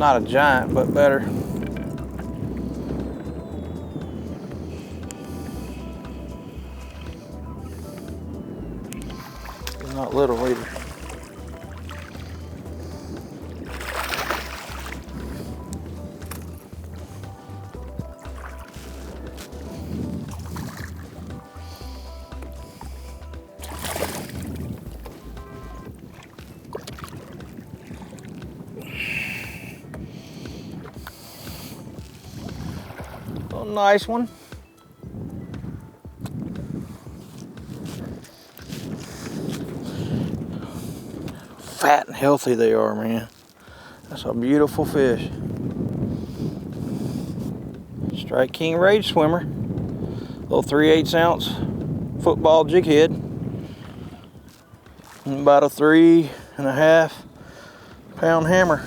not a giant, but better. He's not little either. Nice one. Fat and healthy they are, man. That's a beautiful fish. Strike King Rage Swimmer. Little 3/8 ounce football jig head. And about a 3.5 pound hammer.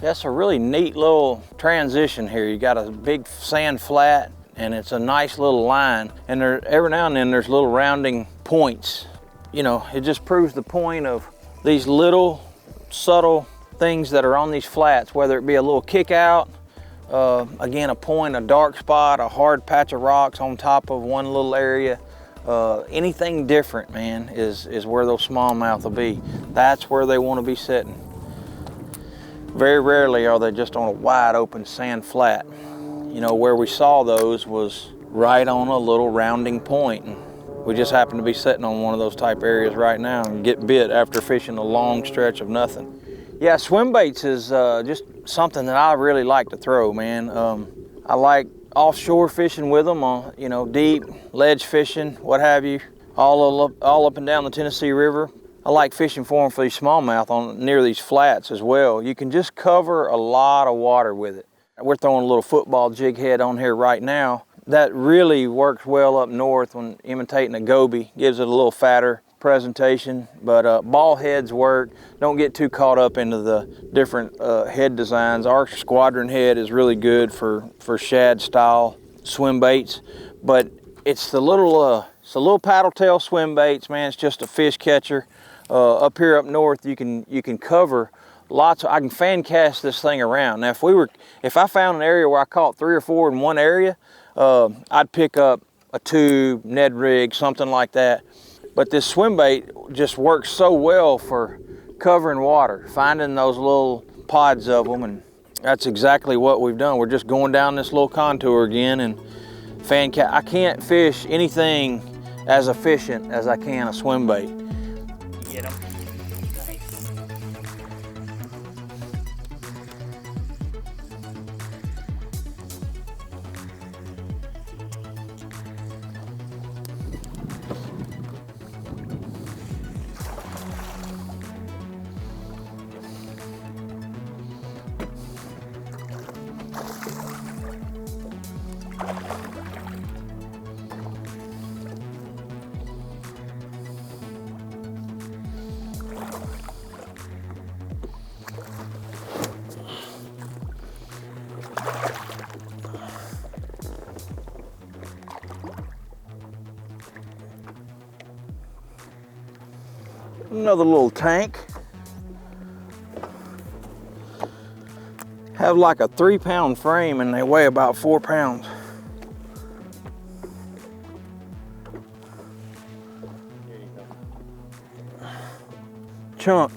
That's a really neat little transition here. You got a big sand flat and it's a nice little line. And there, every now and then there's little rounding points. You know, it just proves the point of these little subtle things that are on these flats, whether it be a little kick out, again, a point, a dark spot, a hard patch of rocks on top of one little area. Anything different, man, is where those smallmouth will be. That's where they want to be sitting. Very rarely are they just on a wide open sand flat. You know, where we saw those was right on a little rounding point. And we just happen to be sitting on one of those type areas right now and get bit after fishing a long stretch of nothing. Yeah, swim baits is just something that I really like to throw, man. I like offshore fishing with them, you know, deep, ledge fishing, what have you, all up and down the Tennessee River. I like fishing for them for these smallmouth near these flats as well. You can just cover a lot of water with it. We're throwing a little football jig head on here right now. That really works well up north when imitating a goby. Gives it a little fatter presentation, but ball heads work. Don't get too caught up into the different head designs. Our squadron head is really good for shad style swim baits, but it's the little paddle tail swim baits, man. It's just a fish catcher. Up here up north, you can cover lots of, I can fan cast this thing around. Now if I found an area where I caught 3 or 4 in one area, I'd pick up a tube, Ned rig, something like that. But this swim bait just works so well for covering water, finding those little pods of them, and that's exactly what we've done. We're just going down this little contour again and I can't fish anything as efficient as I can a swim bait. Get 'em. Nice. Another little tank. Have like a 3-pound frame and they weigh about 4 pounds. Chunk.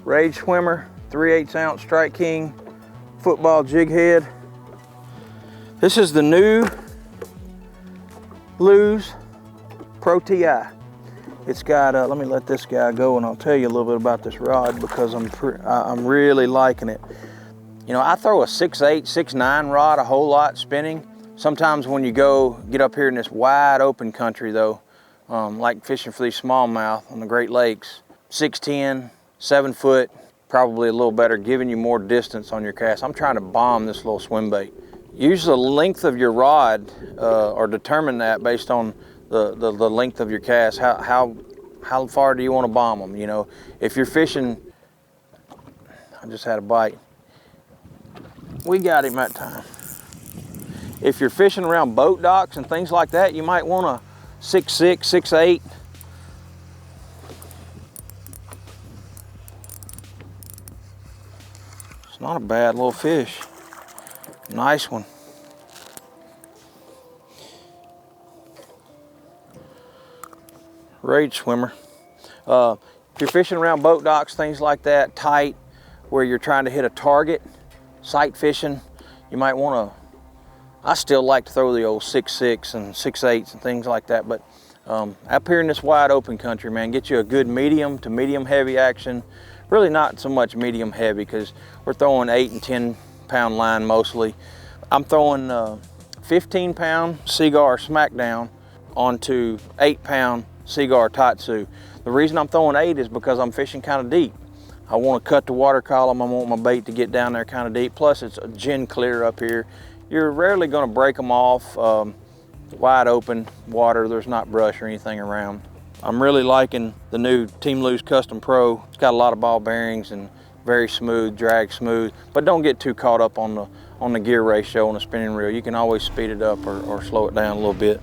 Rage Swimmer, 3/8 ounce Strike King football jig head. This is the new Lew's Pro TI. It's got, let me let this guy go and I'll tell you a little bit about this rod because I'm really liking it. You know, I throw a 6/8, 6/9 rod a whole lot spinning. Sometimes when you get up here in this wide open country though, like fishing for these smallmouth on the Great Lakes, 6'10", 7 foot, probably a little better, giving you more distance on your cast. I'm trying to bomb this little swim bait. Use the length of your rod or determine that based on the length of your cast. How far do you want to bomb them? You know, if you're fishing, I just had a bite. We got him that time. If you're fishing around boat docks and things like that, you might want a 6'6", 6'8". not a bad little fish. Nice one. Rage swimmer. If you're fishing around boat docks, things like that, tight, where you're trying to hit a target, sight fishing, you might want to, I still like to throw the old 6.6 and 6.8 and things like that, but up here in this wide open country, man, get you a good medium to medium heavy action. Really not so much medium heavy because we're throwing 8 and 10 pound line mostly. I'm throwing 15-pound Seaguar Smackdown onto 8-pound Seaguar Tatsu. The reason I'm throwing 8 is because I'm fishing kind of deep. I want to cut the water column. I want my bait to get down there kind of deep. Plus it's a gin clear up here. You're rarely going to break them off. Wide open water, there's not brush or anything around. I'm really liking the new Team Loose Custom Pro. It's got a lot of ball bearings and very smooth, drag smooth, but don't get too caught up on the gear ratio on the spinning reel. You can always speed it up or slow it down a little bit.